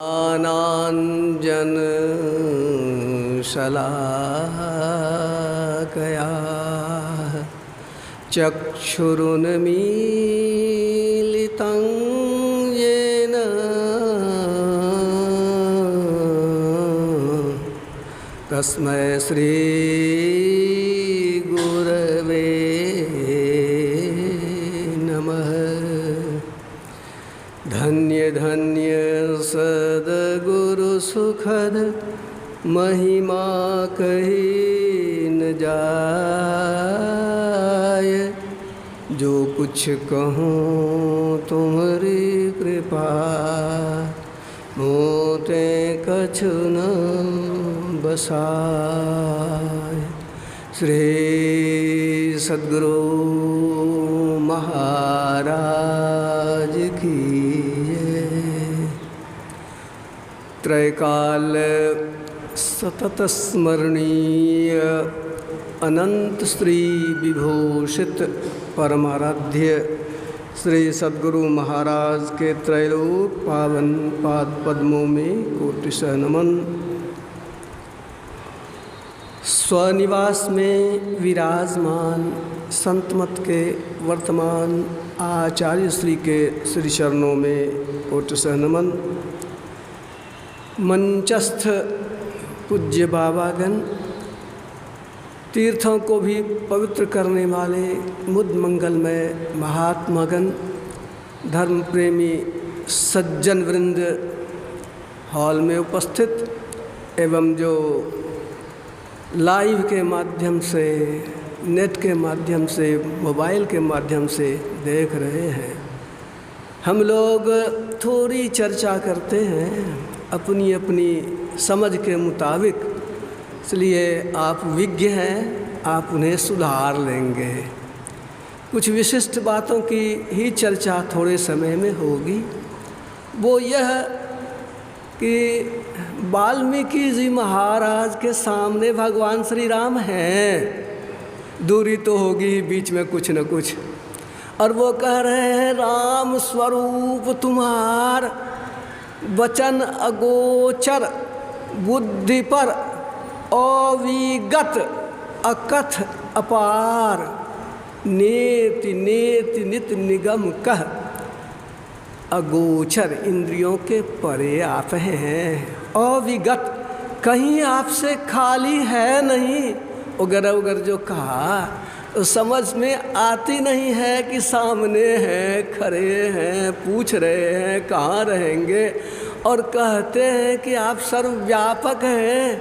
ज्ञानाञ्जन शलाकया चक्षुरुन्मीलितं येन तस्मै श्री गुरवे नमः। धन्य धन्य सद्गुरु सुखद महिमा कही न जाय। जो कुछ कहूँ तुम्हारी कृपा मोते कछु न बसाय। श्री सद्गुरु महाराज की त्रैकाल सतत स्मरणीय अनंत श्री विभूषित परमाराध्य श्री सद्गुरु महाराज के त्रैलोक पावन पाद पद्मों में कोटिशः नमन। स्वनिवास में विराजमान संतमत के वर्तमान आचार्य श्री के श्री चरणों में कोटिशः नमन। मंचस्थ पूज्य बाबागण, तीर्थों को भी पवित्र करने वाले मुद मंगलमय महात्मागण, धर्म प्रेमी सज्जन वृंद हॉल में उपस्थित एवं जो लाइव के माध्यम से, नेट के माध्यम से, मोबाइल के माध्यम से देख रहे हैं। हम लोग थोड़ी चर्चा करते हैं अपनी अपनी समझ के मुताबिक, इसलिए आप विज्ञ हैं, आप उन्हें सुधार लेंगे। कुछ विशिष्ट बातों की ही चर्चा थोड़े समय में होगी। वो यह कि वाल्मीकि जी महाराज के सामने भगवान श्री राम हैं, दूरी तो होगी बीच में कुछ न कुछ, और वो कह रहे हैं राम स्वरूप तुम्हार वचन अगोचर बुद्धि पर अविगत अकथ अपार नेति नेति नित निगम कह। अगोचर इंद्रियों के परे आप हैं, अविगत कहीं आपसे खाली है नहीं। उगर उगर जो कहा तो समझ में आती नहीं है कि सामने हैं, खड़े हैं, पूछ रहे हैं कहाँ रहेंगे, और कहते हैं कि आप सर्वव्यापक हैं,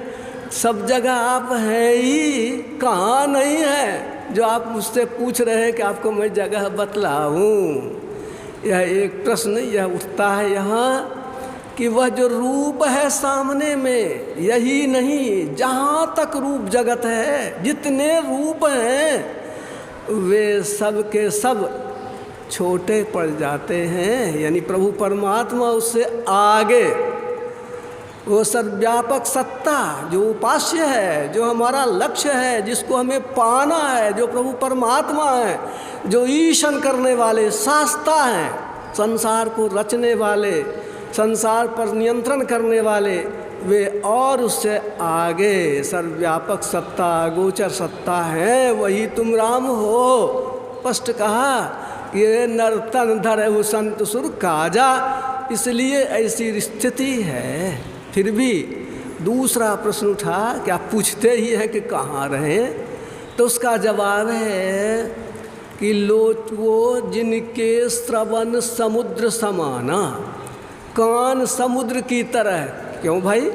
सब जगह आप हैं ही, कहाँ नहीं है जो आप मुझसे पूछ रहे हैं कि आपको मैं जगह बतलाऊँ। यह एक प्रश्न यह उठता है यहाँ कि वह जो रूप है सामने में, यही नहीं, जहाँ तक रूप जगत है, जितने रूप हैं वे सब के सब छोटे पड़ जाते हैं। यानी प्रभु परमात्मा उससे आगे, वो सर्वव्यापक सत्ता जो उपास्य है, जो हमारा लक्ष्य है, जिसको हमें पाना है, जो प्रभु परमात्मा है, जो ईशन करने वाले शास्ता हैं, संसार को रचने वाले, संसार पर नियंत्रण करने वाले, वे और उससे आगे सर्वव्यापक सत्ता, गोचर सत्ता है। वही तुम राम हो। स्पष्ट कहा कि ये नर्तन धरहु संत सुर काजा, इसलिए ऐसी स्थिति है। फिर भी दूसरा प्रश्न उठा कि आप पूछते ही हैं कि कहाँ रहें, तो उसका जवाब है कि लोट वो जिनके श्रवण समुद्र समाना, कान समुद्र की तरह। क्यों भाई?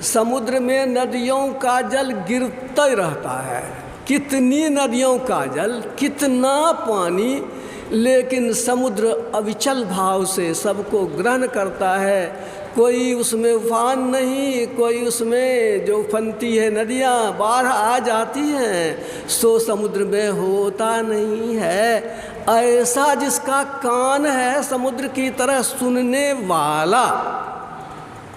समुद्र में नदियों का जल गिरता ही रहता है, कितनी नदियों का जल, कितना पानी, लेकिन समुद्र अविचल भाव से सबको ग्रहण करता है। कोई उसमें उफान नहीं, कोई उसमें जो उफनती है नदियाँ, बाढ़ आ जाती हैं, सो समुद्र में होता नहीं है। ऐसा जिसका कान है समुद्र की तरह सुनने वाला,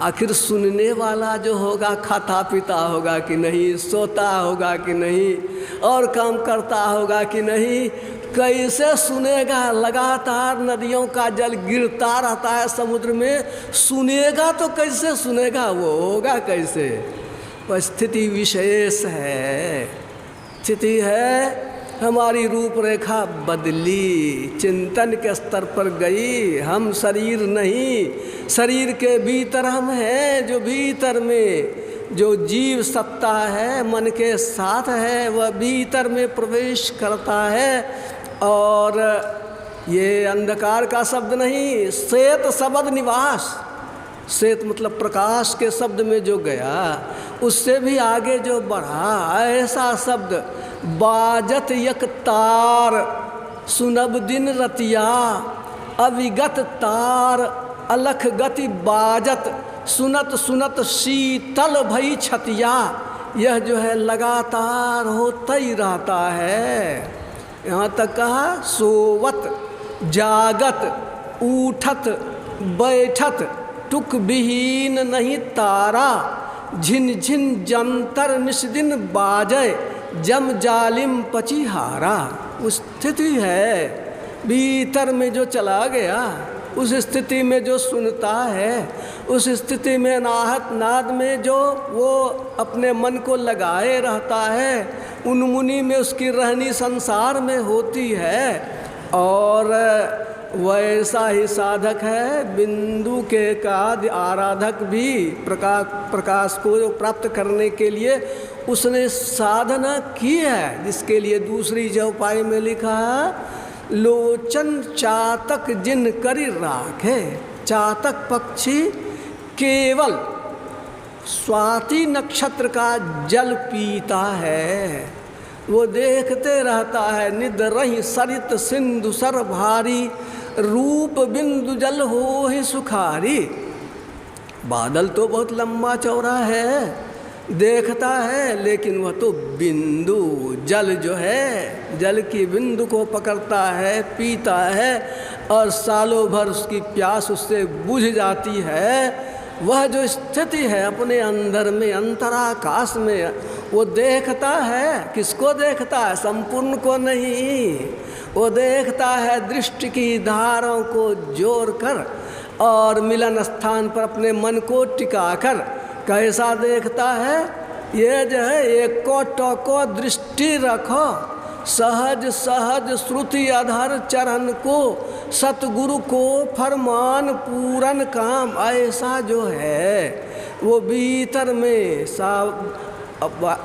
आखिर सुनने वाला जो होगा खाता पीता होगा कि नहीं, सोता होगा कि नहीं, और काम करता होगा कि नहीं, कैसे सुनेगा? लगातार नदियों का जल गिरता रहता है समुद्र में, सुनेगा तो कैसे सुनेगा? वो होगा कैसे? वह स्थिति विशेष है, स्थिति है। हमारी रूपरेखा बदली, चिंतन के स्तर पर गई। हम शरीर नहीं, शरीर के भीतर हम हैं। जो भीतर में जो जीव सत्ता है, मन के साथ है, वह भीतर में प्रवेश करता है। और ये अंधकार का शब्द नहीं, श्वेत शब्द निवास, श्वेत मतलब प्रकाश के शब्द में जो गया, उससे भी आगे जो बढ़ा, ऐसा शब्द बाजत यक तार सुनब दिन रतिया, अविगत तार अलख गति बाजत, सुनत सुनत शीतल भई छतिया। यह जो है लगातार होता ही रहता है। यहाँ तक कहा सोवत जागत उठत बैठत टुक विहीन नहीं तारा, झिन झिन जंतर निस्दिन बाजय जम जालिम पचिहारा। उस स्थिति है भीतर में जो चला गया, उस स्थिति में जो सुनता है, उस स्थिति में नाहत नाद में जो वो अपने मन को लगाए रहता है, उन्मुनी में उसकी रहनी संसार में होती है। और वैसा ही साधक है बिंदु के का आराधक भी। प्रकाश को प्राप्त करने के लिए उसने साधना की है, जिसके लिए दूसरी चौपाई में लिखा है लोचन चातक जिन करी राखे। चातक पक्षी केवल स्वाति नक्षत्र का जल पीता है, वो देखते रहता है। निद रही सरित सिंधु सर भारी, रूप बिंदु जल हो ही सुखारी। बादल तो बहुत लंबा चौड़ा है, देखता है, लेकिन वह तो बिंदु जल जो है, जल की बिंदु को पकड़ता है, पीता है, और सालों भर उसकी प्यास उससे बुझ जाती है। वह जो स्थिति है अपने अंदर में, अंतराकाश में, वो देखता है। किसको देखता है? संपूर्ण को नहीं, वो देखता है दृष्टि की धारों को जोड़कर और मिलन स्थान पर अपने मन को टिकाकर। कैसा देखता है? ये जो है एको टको दृष्टि रखो, सहज सहज श्रुति अधर चरण को, सतगुरु को फरमान पूरन काम। ऐसा जो है वो भीतर में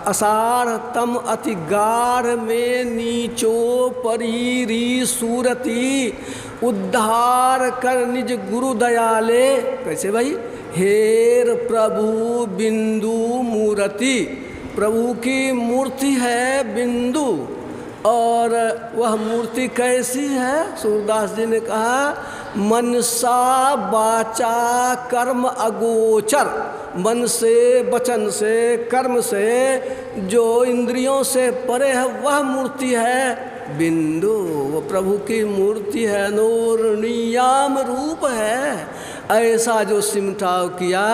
असार तम अति गाढ़ में नीचो परीरी सूरती, उद्धार कर निज गुरु दयाले। कैसे भाई? हेर प्रभु बिंदु मूर्ति, प्रभु की मूर्ति है बिंदु। और वह मूर्ति कैसी है? सूरदास जी ने कहा मनसा वाचा कर्म अगोचर, मन से वचन से कर्म से जो इंद्रियों से परे है वह मूर्ति है बिंदु। वो प्रभु की मूर्ति है, नूर नियाम रूप है। ऐसा जो सिमटाव किया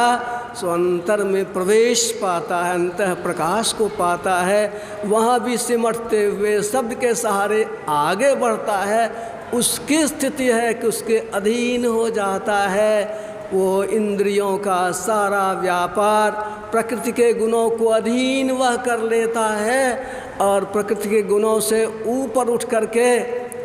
सो अंतर में प्रवेश पाता है, अंतः प्रकाश को पाता है। वहाँ भी सिमटते हुए शब्द के सहारे आगे बढ़ता है। उसकी स्थिति है कि उसके अधीन हो जाता है। वो इंद्रियों का सारा व्यापार प्रकृति के गुणों को अधीन वह कर लेता है और प्रकृति के गुणों से ऊपर उठ करके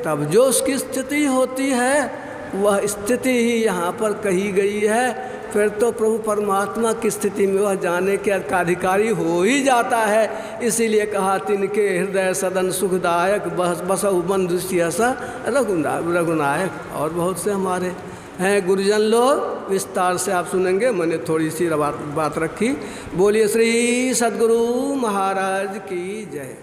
तब जो उसकी स्थिति होती है वह स्थिति ही यहाँ पर कही गई है। फिर तो प्रभु परमात्मा की स्थिति में वह जाने के अधिकारी हो ही जाता है। इसीलिए कहा तिनके हृदय सदन सुखदायक, बसहु बंधु सियस रघुनायक। और बहुत से हमारे हैं गुरुजन लोग, विस्तार से आप सुनेंगे। मैंने थोड़ी सी बात रखी। बोलिए श्री सद्गुरु महाराज की जय।